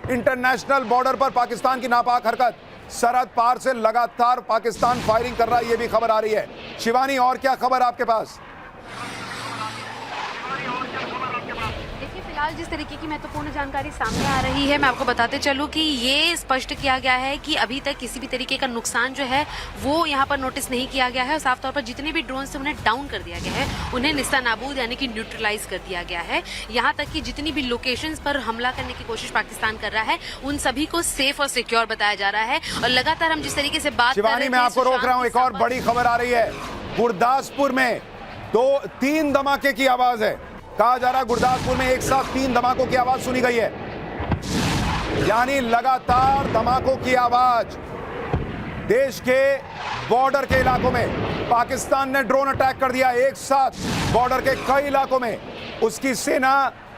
International border पर पाकिस्तान की नापाक हरकत, सरहद पार से लगातार पाकिस्तान फायरिंग कर रहा है, ये भी खबर आ रही है। शिवानी, और क्या खबर आपके पास? फिलहाल जिस तरीके की महत्वपूर्ण जानकारी सामने आ रही है, मैं आपको बताते चलूं कि ये स्पष्ट किया गया है कि अभी तक किसी भी तरीके का नुकसान जो है वो यहाँ पर नोटिस नहीं किया गया है और साफ तौर पर जितने भी ड्रोन से उन्हें डाउन कर दिया गया है, उन्हें निस्तानाबूद यानी कि न्यूट्रलाइज कर दिया गया है। यहाँ तक कि जितनी भी लोकेशंस पर हमला करने की कोशिश पाकिस्तान कर रहा है, उन सभी को सेफ और सिक्योर बताया जा रहा है। और लगातार हम जिस तरीके से बात कर रहे हैं, शिवानी, मैं आपको रोक रहा हूँ, एक और बड़ी खबर आ रही है। गुरदासपुर में 3 धमाके की आवाज है। कहा जा रहा है गुरदासपुर में एक साथ 3 धमाकों की आवाज सुनी गई है, यानी लगातार धमाकों की आवाज। देश के बॉर्डर के इलाकों में पाकिस्तान ने ड्रोन अटैक कर दिया एक साथ, बॉर्डर के कई इलाकों में। उसकी सेना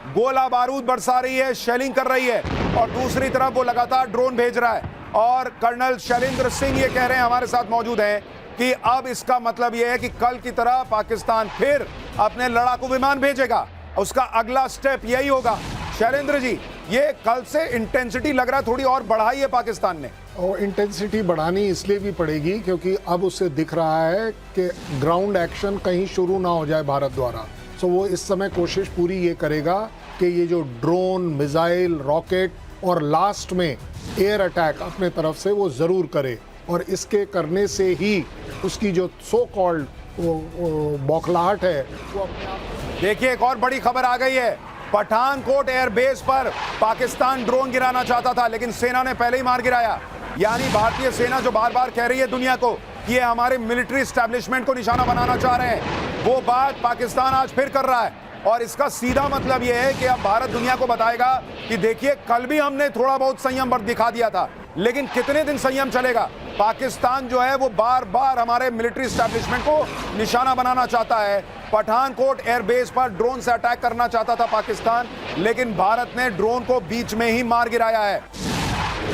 गोला बारूद बरसा रही है, शेलिंग कर रही है, और दूसरी तरफ वो लगातार ड्रोन भेज रहा है। और कर्नल शैलेंद्र सिंह ये कह रहे हैं, हमारे साथ मौजूद हैं, कि अब इसका मतलब यह है कि कल की तरह पाकिस्तान फिर अपने लड़ाकू विमान भेजेगा। उसका अगला स्टेप यही होगा। शैलेंद्र जी, ये कल से इंटेंसिटी लग रहा है थोड़ी और बढ़ाई है पाकिस्तान ने। और इंटेंसिटी बढ़ानी इसलिए भी पड़ेगी क्योंकि अब उसे दिख रहा है कि ग्राउंड एक्शन कहीं शुरू ना हो जाए भारत द्वारा। तो वो इस समय कोशिश पूरी ये करेगा कि ये जो ड्रोन, मिसाइल, रॉकेट और लास्ट में एयर अटैक अपने तरफ से वो ज़रूर करे, और इसके करने से ही उसकी जो सो कॉल्ड बौखलाहट है वो अपने आप। देखिए, एक और बड़ी खबर आ गई है। पठानकोट एयरबेस पर पाकिस्तान ड्रोन गिराना चाहता था, लेकिन सेना ने पहले ही मार गिराया। यानी भारतीय सेना जो बार बार कह रही है दुनिया को कि ये हमारे मिलिट्री एस्टैब्लिशमेंट को निशाना बनाना चाह रहे हैं, वो बात पाकिस्तान आज फिर कर रहा है। और इसका सीधा मतलब यह है कि अब भारत दुनिया को बताएगा कि देखिए, कल भी हमने थोड़ा बहुत संयम दिखा दिया था, लेकिन कितने दिन संयम चलेगा। पाकिस्तान जो है वो बार बार हमारे मिलिट्री एस्टैब्लिशमेंट को निशाना बनाना चाहता है। पठानकोट एयरबेस पर ड्रोन से अटैक करना चाहता था पाकिस्तान, लेकिन भारत ने ड्रोन को बीच में ही मार गिराया है।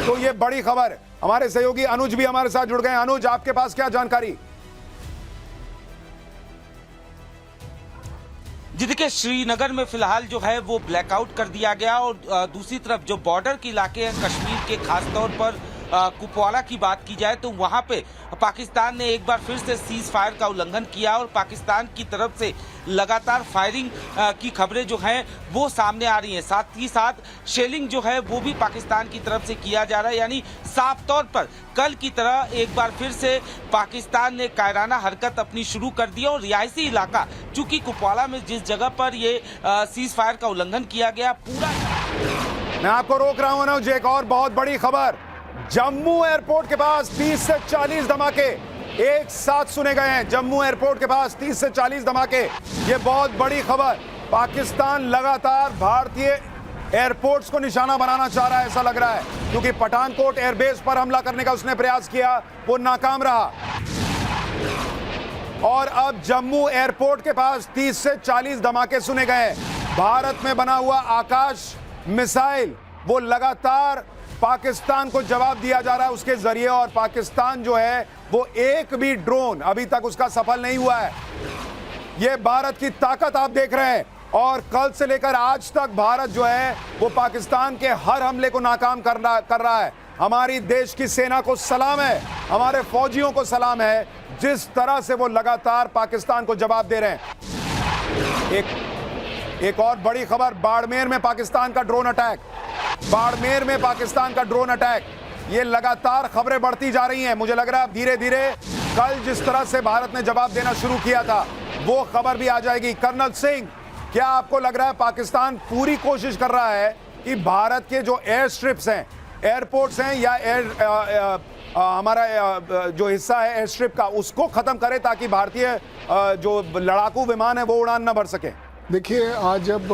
तो ये बड़ी खबर। हमारे सहयोगी अनुज भी हमारे साथ जुड़ गए। अनुज, आपके पास क्या जानकारी? जी देखिए, श्रीनगर में फिलहाल जो है वो ब्लैकआउट कर दिया गया, और दूसरी तरफ जो बॉर्डर के इलाके हैं कश्मीर के, खासतौर पर कुपवाड़ा की बात की जाए तो वहां पे पाकिस्तान ने एक बार फिर से सीज फायर का उल्लंघन किया, और पाकिस्तान की तरफ से लगातार फायरिंग की खबरें जो हैं वो सामने आ रही हैं। साथ ही साथ शेलिंग जो है वो भी पाकिस्तान की तरफ से किया जा रहा है। यानी साफ तौर पर कल की तरह एक बार फिर से पाकिस्तान ने कायराना हरकत अपनी शुरू कर दी, और रिहायशी इलाका चूंकि कुपवाड़ा में जिस जगह पर ये सीज फायर का उल्लंघन किया गया पूरा। मैं आपको रोक रहा हूं अनुज, एक और बहुत बड़ी खबर। जम्मू एयरपोर्ट के पास 30 से 40 धमाके एक साथ सुने गए हैं। जम्मू एयरपोर्ट के पास 30 से 40 धमाके, ये बहुत बड़ी खबर। पाकिस्तान लगातार भारतीय एयरपोर्ट्स को निशाना बनाना चाह रहा है, ऐसा लग रहा है, क्योंकि पठानकोट एयरबेस पर हमला करने का उसने प्रयास किया, वो नाकाम रहा। और अब जम्मू एयरपोर्ट के पास 30 से 40 धमाके सुने गए। भारत में बना हुआ आकाश मिसाइल वो लगातार पाकिस्तान को जवाब दिया जा रहा है उसके जरिए, और पाकिस्तान जो है वो एक भी ड्रोन अभी तक उसका सफल नहीं हुआ है। ये भारत की ताकत आप देख रहे हैं, और कल से लेकर आज तक भारत जो है वो पाकिस्तान के हर हमले को नाकाम कर रहा है। हमारी देश की सेना को सलाम है, हमारे फौजियों को सलाम है, जिस तरह से वो लगातार पाकिस्तान को जवाब दे रहे हैं। एक और बड़ी खबर, बाड़मेर में पाकिस्तान का ड्रोन अटैक। बाड़मेर में पाकिस्तान का ड्रोन अटैक, ये लगातार खबरें बढ़ती जा रही हैं। मुझे लग रहा है धीरे धीरे कल जिस तरह से भारत ने जवाब देना शुरू किया था वो खबर भी आ जाएगी। कर्नल सिंह, क्या आपको लग रहा है पाकिस्तान पूरी कोशिश कर रहा है कि भारत के जो एयर स्ट्रिप्स हैं, एयरपोर्ट्स हैं, या हमारा जो हिस्सा है एयर स्ट्रिप का, उसको खत्म करे ताकि भारतीय जो लड़ाकू विमान है वो उड़ान न भर सके? देखिए, आज जब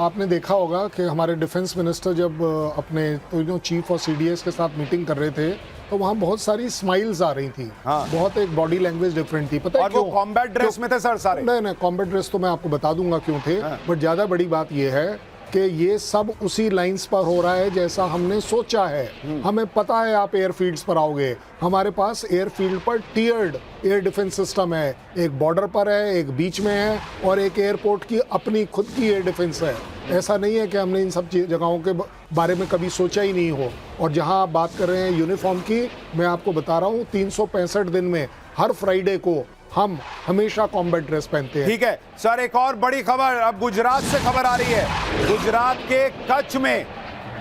आपने देखा होगा कि हमारे डिफेंस मिनिस्टर जब अपने चीफ और सीडीएस के साथ मीटिंग कर रहे थे तो वहाँ बहुत सारी स्माइल्स आ रही थी। हाँ। बहुत एक बॉडी लैंग्वेज डिफरेंट थी। पता है और क्यों? वो कॉम्बैट ड्रेस में थे सर सारे। नहीं, कॉम्बैट ड्रेस तो मैं आपको बता दूंगा क्यों थे। हाँ। बट ज़्यादा बड़ी बात यह है कि ये सब उसी लाइंस पर हो रहा है जैसा हमने सोचा है। हमें पता है आप एयरफील्ड्स पर आओगे, हमारे पास एयरफील्ड पर टियर्ड एयर डिफेंस सिस्टम है। एक बॉर्डर पर है, एक बीच में है, और एक एयरपोर्ट की अपनी खुद की एयर डिफेंस है। ऐसा नहीं है कि हमने इन सब जगहों के बारे में कभी सोचा ही नहीं हो। और जहां आप बात कर रहे हैं यूनिफॉर्म की, मैं आपको बता रहा हूं 365 दिन में हर फ्राइडे को हम हमेशा कॉम्बैट ड्रेस पहनते हैं। ठीक है सर, एक और बड़ी खबर अब गुजरात से खबर आ रही है। गुजरात के कच्छ में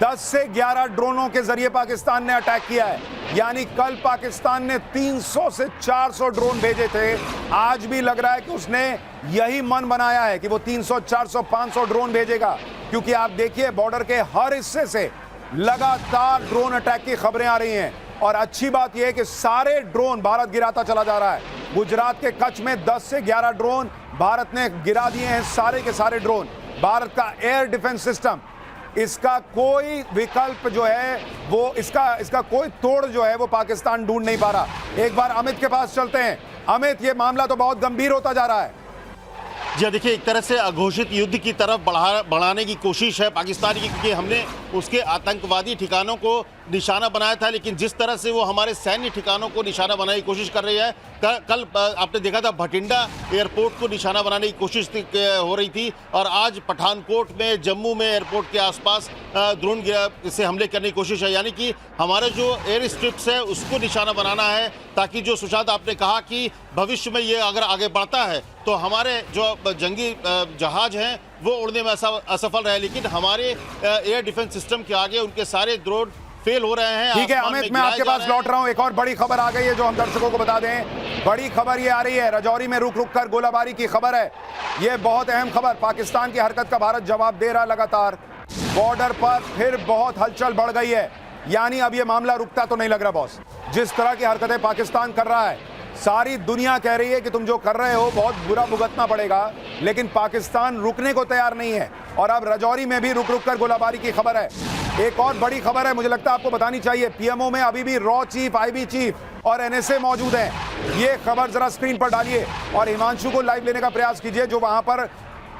10 से 11 ड्रोनों के जरिए पाकिस्तान ने अटैक किया है। यानी कल पाकिस्तान ने 300 से 400 ड्रोन भेजे थे। आज भी लग रहा है कि उसने यही मन बनाया है कि वो 300, 400, 500 ड्रोन भेजेगा, क्योंकि आप देखिए बॉर्डर के हर हिस्से से लगातार ड्रोन अटैक की खबरें आ रही हैं। और अच्छी बात यह है कि सारे ड्रोन भारत गिराता चला जा रहा है। गुजरात के कच्छ में 10 से 11 ड्रोन भारत ने गिरा दिए हैं। सारे के सारे ड्रोन भारत का एयर डिफेंस सिस्टम, इसका कोई विकल्प जो है वो इसका कोई तोड़ जो है वो पाकिस्तान ढूंढ नहीं पा रहा। एक बार अमित के पास चलते हैं। अमित, ये मामला तो बहुत गंभीर होता जा रहा है। जी देखिए, एक तरह से अघोषित युद्ध की तरफ बढ़ाने की कोशिश है पाकिस्तान की, क्योंकि हमने उसके आतंकवादी ठिकानों को निशाना बनाया था, लेकिन जिस तरह से वो हमारे सैन्य ठिकानों को निशाना बनाने की कोशिश कर रही है, कल आपने देखा था भटिंडा एयरपोर्ट को निशाना बनाने की कोशिश हो रही थी, और आज पठानकोट में, जम्मू में एयरपोर्ट के आसपास ड्रोन से हमले करने की कोशिश है। यानी कि हमारे जो एयर स्ट्रिप्स है उसको निशाना बनाना है, ताकि जो सुशांत आपने कहा कि भविष्य में ये अगर आगे बढ़ता है तो हमारे जो जंगी जहाज हैं वो उड़ने में असफल रहे, लेकिन हमारे एयर डिफेंस सिस्टम के आगे उनके सारे ड्रोन फेल हो रहे हैं। ठीक है अमित, मैं आपके पास लौट रहा हूं। एक और बड़ी खबर आ गई है जो हम दर्शकों को बता दें। बड़ी खबर ये आ रही है, राजौरी में रुक रुक कर गोलाबारी की खबर है। ये बहुत अहम खबर। पाकिस्तान की हरकत का भारत जवाब दे रहा है लगातार। बॉर्डर पर फिर बहुत हलचल बढ़ गई है। यानी अब ये मामला रुकता तो नहीं लग रहा बॉस। जिस तरह की हरकतें पाकिस्तान कर रहा है, सारी दुनिया कह रही है कि तुम जो कर रहे हो बहुत बुरा भुगतना पड़ेगा, लेकिन पाकिस्तान रुकने को तैयार नहीं है। और अब राजौरी में भी रुक रुक कर गोलाबारी की खबर है। एक और बड़ी खबर है, मुझे लगता है आपको बतानी चाहिए। पीएमओ में अभी भी रॉ चीफ, आईबी चीफ और एनएसए मौजूद हैं। ये खबर जरा स्क्रीन पर डालिए और हिमांशु को लाइव लेने का प्रयास कीजिए जो वहां पर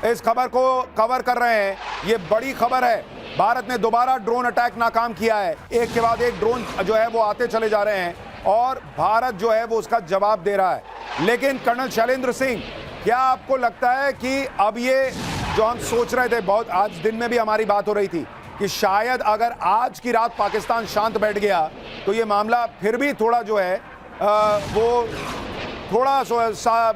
इस खबर को कवर कर रहे हैं। ये बड़ी खबर है। भारत ने दोबारा ड्रोन अटैक नाकाम किया है। एक के बाद एक ड्रोन जो है वो आते चले जा रहे हैं और भारत जो है वो उसका जवाब दे रहा है। लेकिन कर्नल शैलेंद्र सिंह, क्या आपको लगता है कि अब ये जो हम सोच रहे थे, बहुत आज दिन में भी हमारी बात हो रही थी कि शायद अगर आज की रात पाकिस्तान शांत बैठ गया तो ये मामला फिर भी थोड़ा जो है वो थोड़ा सा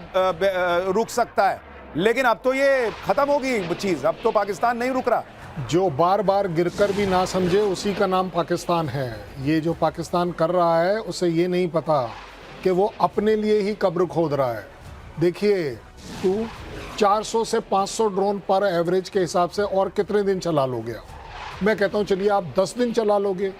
रुक सकता है, लेकिन अब तो ये खत्म होगी चीज। अब तो पाकिस्तान नहीं रुक रहा। जो बार बार गिरकर भी ना समझे उसी का नाम पाकिस्तान है। ये जो पाकिस्तान कर रहा है उसे ये नहीं पता कि वो अपने लिए ही कब्र खोद रहा है। देखिए, तू 400 से 500 ड्रोन पर एवरेज के हिसाब से और कितने दिन चला लोगे? मैं कहता हूँ चलिए आप 10 दिन चला लोगे,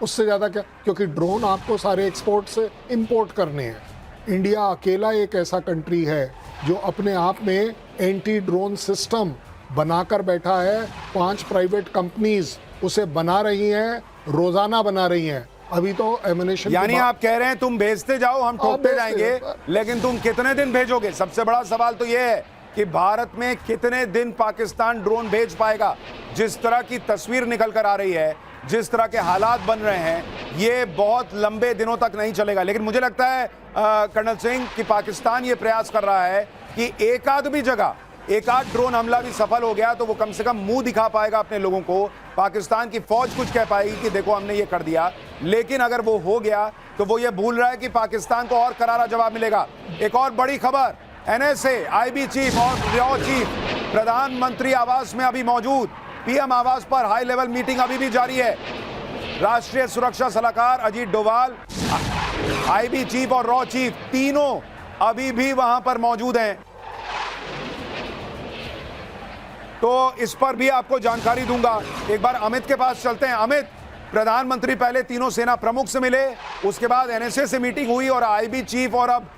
उससे ज़्यादा क्या, क्योंकि ड्रोन आपको सारे एक्सपोर्ट से इंपोर्ट करने हैं। इंडिया अकेला एक ऐसा कंट्री है जो अपने आप में एंटी ड्रोन सिस्टम बनाकर बैठा है। 5 प्राइवेट कंपनीज उसे बना रही हैं, रोजाना बना रही हैं। अभी तो एमिनेशन, यानी आप कह रहे हैं तुम भेजते जाओ, हम ठोकते जाएंगे, लेकिन तुम कितने दिन भेजोगे? सबसे बड़ा सवाल तो यह है कि भारत में कितने दिन पाकिस्तान ड्रोन भेज पाएगा। जिस तरह की तस्वीर निकल कर आ रही है, जिस तरह के हालात बन रहे हैं, ये बहुत लंबे दिनों तक नहीं चलेगा। लेकिन मुझे लगता है कर्नल सिंह कि पाकिस्तान ये प्रयास कर रहा है कि एक आध भी जगह एक आध ड्रोन हमला भी सफल हो गया तो वो कम से कम मुंह दिखा पाएगा अपने लोगों को। पाकिस्तान की फौज कुछ कह पाएगी कि देखो हमने ये कर दिया। लेकिन अगर वो हो गया तो वो ये भूल रहा है कि पाकिस्तान को और करारा जवाब मिलेगा। एक और बड़ी खबर, एनएसए, आईबी चीफ और रॉ चीफ प्रधानमंत्री आवास में अभी मौजूद। पीएम आवास पर हाई लेवल मीटिंग अभी भी जारी है। राष्ट्रीय सुरक्षा सलाहकार अजीत डोभाल, आईबी चीफ और रॉ चीफ तीनों अभी भी वहां पर मौजूद हैं। तो इस पर भी आपको जानकारी दूंगा। एक बार अमित के पास चलते हैं। अमित, प्रधानमंत्री पहले तीनों सेना प्रमुख से मिले, उसके बाद एनएसए से मीटिंग हुई और आईबी चीफ और अब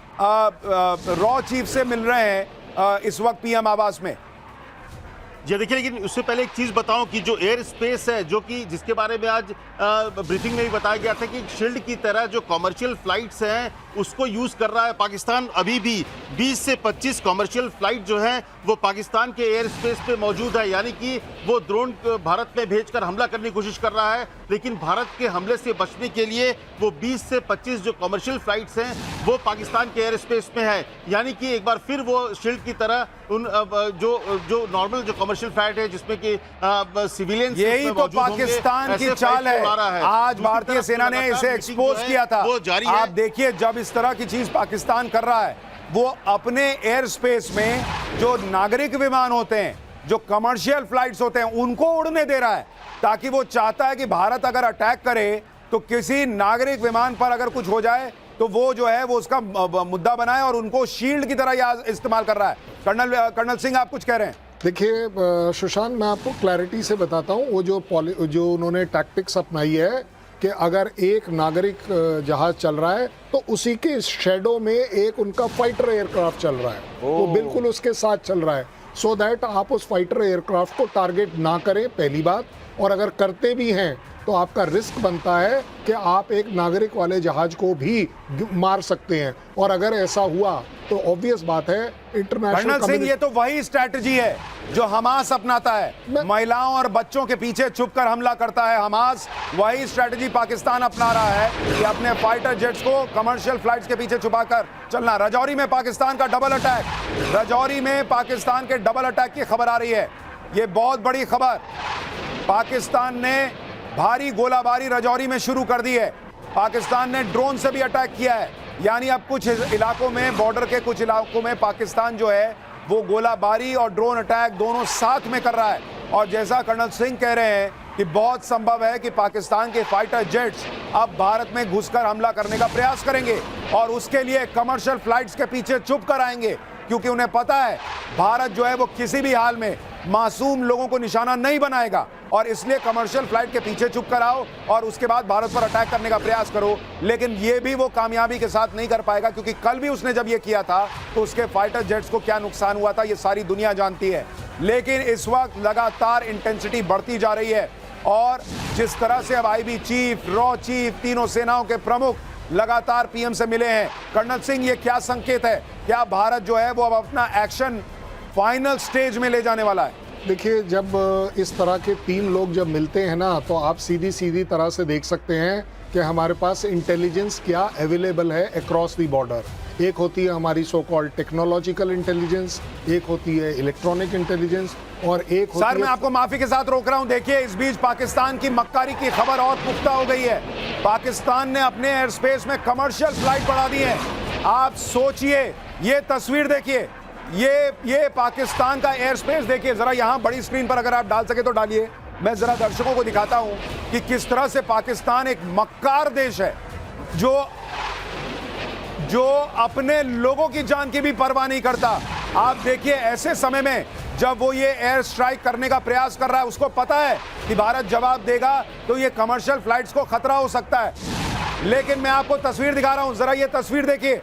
रॉ चीफ से मिल रहे हैं इस वक्त पीएम आवास में। जी देखिए, लेकिन उससे पहले एक चीज़ बताऊं कि जो एयर स्पेस है, जो कि जिसके बारे में आज ब्रीफिंग में भी बताया गया था कि शील्ड की तरह जो कमर्शियल फ्लाइट्स हैं उसको यूज़ कर रहा है पाकिस्तान। अभी भी 20 से 25 कमर्शियल फ्लाइट जो हैं वो पाकिस्तान के एयर स्पेस पे मौजूद है। यानी कि वो ड्रोन भारत में भेजकर हमला करने की कोशिश कर रहा है, लेकिन भारत के हमले से बचने के लिए वो 20 से 25 जो कमर्शियल फ्लाइट्स हैं वो पाकिस्तान के एयर स्पेस में है। यानी कि एक बार फिर वो शील्ड की तरह उन जो नॉर्मल जो कमर्शियल फ्लाइट है जिसमें कि सिविलियन यही तो पाकिस्तान की चाल है। आज भारतीय सेना ने इसे एक्सपोज किया था। वो जारी है। आप देखिए, जब इस तरह की चीज पाकिस्तान कर रहा है, वो अपने एयर स्पेस में जो नागरिक विमान होते हैं, जो कमर्शियल फ्लाइट्स होते हैं, उनको उड़ने दे रहा है, ताकि वो चाहता है कि भारत अगर अटैक करे तो किसी नागरिक विमान पर अगर कुछ हो जाए तो वो जो है वो उसका मुद्दा बनाए और उनको शील्ड की तरह इस्तेमाल कर रहा है। कर्नल सिंह, आप कुछ कह रहे हैं? देखिए सुशांत, मैं आपको क्लैरिटी से बताता हूँ, वो जो उन्होंने टैक्टिक्स अपनाई है कि अगर एक नागरिक जहाज चल रहा है तो उसी के शेडो में एक उनका फाइटर एयरक्राफ्ट चल रहा है, वो बिल्कुल उसके साथ चल रहा है, सो दैट आप उस फाइटर एयरक्राफ्ट को टारगेट ना करें, पहली बात। और अगर करते भी हैं तो आपका रिस्क बनता है कि आप एक नागरिक वाले जहाज को भी मार सकते हैं, और अगर ऐसा हुआ तो ऑब्वियस बात है इंटरनेशनल। कर्नल सिंह, ये तो वही स्ट्रैटेजी है जो हमास अपनाता है, महिलाओं और बच्चों के पीछे छुपकर हमला करता है हमास। वही स्ट्रैटेजी पाकिस्तान अपना रहा है कि अपने फाइटर जेट्स को कमर्शियल फ्लाइट्स के पीछे छुपाकर चलना। रजौरी में पाकिस्तान का डबल अटैक, रजौरी में पाकिस्तान के डबल अटैक की खबर आ रही है। ये बहुत बड़ी खबर। पाकिस्तान ने भारी गोलाबारी रजौरी में शुरू कर दी है। पाकिस्तान ने ड्रोन से भी अटैक किया है, यानी अब कुछ इलाकों में, बॉर्डर के कुछ इलाकों में पाकिस्तान जो है वो गोलाबारी और ड्रोन अटैक दोनों साथ में कर रहा है। और जैसा कर्नल सिंह कह रहे हैं कि बहुत संभव है कि पाकिस्तान के फाइटर जेट्स अब भारत में घुसकर हमला करने का प्रयास करेंगे और उसके लिए कमर्शियल फ्लाइट्स के पीछे छुप कर आएंगे, क्योंकि उन्हें पता है भारत जो है वो किसी भी हाल में मासूम लोगों को निशाना नहीं बनाएगा, और इसलिए कमर्शियल फ्लाइट के पीछे छुप कर आओ और उसके बाद भारत पर अटैक करने का प्रयास करो। लेकिन ये भी वो कामयाबी के साथ नहीं कर पाएगा, क्योंकि कल भी उसने जब ये किया था तो उसके फाइटर जेट्स को क्या नुकसान हुआ था ये सारी दुनिया जानती है। लेकिन इस वक्त लगातार इंटेंसिटी बढ़ती जा रही है, और जिस तरह से अब आईबी चीफ, रॉ चीफ, तीनों सेनाओं के प्रमुख लगातार पीएम से मिले हैं, कर्नल सिंह, ये क्या संकेत है? क्या भारत जो है वो अब अपना एक्शन फाइनल स्टेज में ले जाने वाला है? देखिए, जब इस तरह के तीन लोग जब मिलते हैं ना, तो आप सीधी तरह से देख सकते हैं कि हमारे पास इंटेलिजेंस क्या अवेलेबल है अक्रॉस द बॉर्डर। एक होती है हमारी सो कॉल्ड टेक्नोलॉजिकल इंटेलिजेंस, एक होती है इलेक्ट्रॉनिक इंटेलिजेंस, और एक होती सर, मैं आपको माफी के साथ रोक रहा हूं। देखिए, इस बीच पाकिस्तान की मक्कारी की खबर और पुख्ता हो गई है। पाकिस्तान ने अपने एयर स्पेस में कमर्शियल फ्लाइट बढ़ा दी है। आप सोचिए, ये तस्वीर देखिए, ये पाकिस्तान का एयर स्पेस देखिए जरा, यहां बड़ी स्क्रीन पर अगर आप डाल सके तो डालिए। मैं जरा दर्शकों को दिखाता हूं कि किस तरह से पाकिस्तान एक मक्कार देश है जो अपने लोगों की जान की भी परवाह नहीं करता। आप देखिए, ऐसे समय में जब वो ये एयर स्ट्राइक करने का प्रयास कर रहा है, उसको पता है कि भारत जवाब देगा तो ये कमर्शियल फ्लाइट्स को खतरा हो सकता है। लेकिन मैं आपको तस्वीर दिखा रहा हूं, जरा ये तस्वीर देखिए,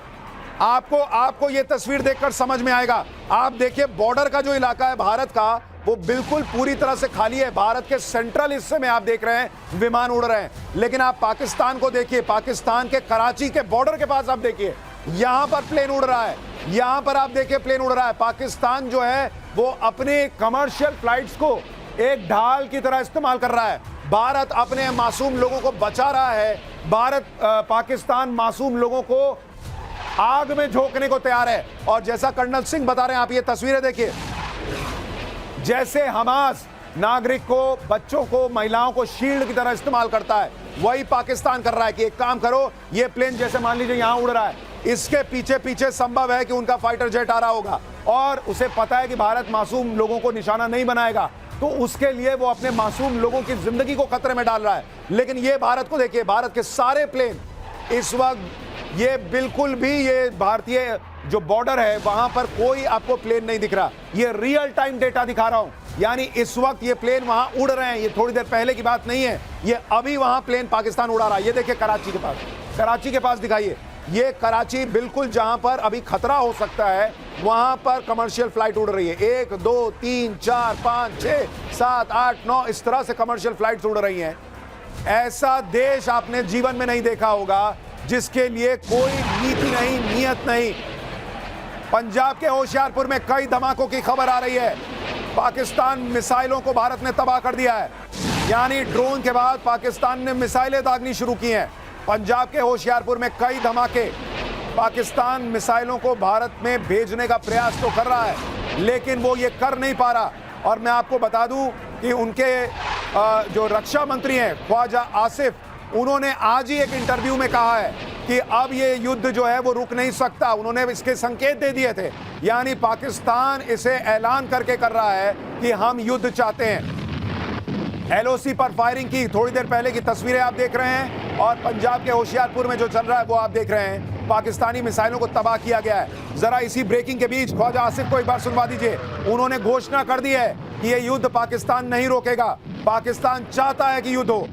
आपको ये तस्वीर देखकर समझ में आएगा। आप देखिए, बॉर्डर का जो इलाका है भारत का, वो बिल्कुल पूरी तरह से खाली है। भारत के सेंट्रल हिस्से में आप देख रहे हैं विमान उड़ रहे हैं, लेकिन आप पाकिस्तान को देखिए, पाकिस्तान के कराची के बॉर्डर के पास आप देखिए, यहां पर प्लेन उड़ रहा है, यहां पर आप देखिए प्लेन उड़ रहा है। पाकिस्तान जो है वो अपने कमर्शियल फ्लाइट्स को एक ढाल की तरह इस्तेमाल कर रहा है। भारत अपने मासूम लोगों को बचा रहा है। पाकिस्तान मासूम लोगों को आग में झोंकने को तैयार है। और जैसा कर्नल सिंह बता रहे हैं, आप ये तस्वीरें देखिए, जैसे हमास नागरिक को, बच्चों को, महिलाओं को शील्ड की तरह इस्तेमाल करता है, वही पाकिस्तान कर रहा है कि एक काम करो, ये प्लेन जैसे मान लीजिए यहां उड़ रहा है, इसके पीछे पीछे संभव है कि उनका फाइटर जेट आ रहा होगा, और उसे पता है कि भारत मासूम लोगों को निशाना नहीं बनाएगा, तो उसके लिए वो अपने मासूम लोगों की जिंदगी को खतरे में डाल रहा है। लेकिन ये भारत को देखिए, भारत के सारे प्लेन इस वक्त ये बिल्कुल भी, ये भारतीय जो बॉर्डर है वहां पर कोई आपको प्लेन नहीं दिख रहा। ये रियल टाइम डेटा दिखा रहा हूं, यानी इस वक्त ये प्लेन वहां उड़ रहे हैं, ये थोड़ी देर पहले की बात नहीं है, ये अभी वहां प्लेन पाकिस्तान उड़ा रहा है। ये देखिए कराची के पास दिखाइए, ये कराची बिल्कुल जहां पर अभी खतरा हो सकता है वहां पर कमर्शियल फ्लाइट उड़ रही है। 1 2 3 4 5 6 7 8 9 इस तरह से कमर्शियल फ्लाइट्स उड़ रही हैं। ऐसा देश आपने जीवन में नहीं देखा होगा जिसके लिए कोई नीति नहीं, नियत नहीं। पंजाब के होशियारपुर में कई धमाकों की खबर आ रही है। पाकिस्तान मिसाइलों को भारत ने तबाह कर दिया है, यानी ड्रोन के बाद पाकिस्तान ने मिसाइलें दागनी शुरू की हैं। पंजाब के होशियारपुर में कई धमाके। पाकिस्तान मिसाइलों को भारत में भेजने का प्रयास तो कर रहा है, लेकिन वो ये कर नहीं पा रहा, और मैं आपको बता दूं कि उनके जो रक्षा मंत्री हैं ख्वाजा आसिफ, उन्होंने आज ही एक इंटरव्यू में कहा है कि अब ये युद्ध जो है वो रुक नहीं सकता। उन्होंने इसके संकेत दे दिए थे, यानी पाकिस्तान इसे ऐलान करके कर रहा है कि हम युद्ध चाहते हैं। एलओसी पर फायरिंग की थोड़ी देर पहले की तस्वीरें आप देख रहे हैं और पंजाब के होशियारपुर में जो चल रहा है वो आप देख रहे हैं। पाकिस्तानी मिसाइलों को तबाह किया गया है। जरा इसी ब्रेकिंग के बीच ख्वाजा आसिफ को एक बार सुनवा दीजिए। उन्होंने घोषणा कर दी है कि ये युद्ध पाकिस्तान नहीं रोकेगा, पाकिस्तान चाहता है कि युद्ध हो।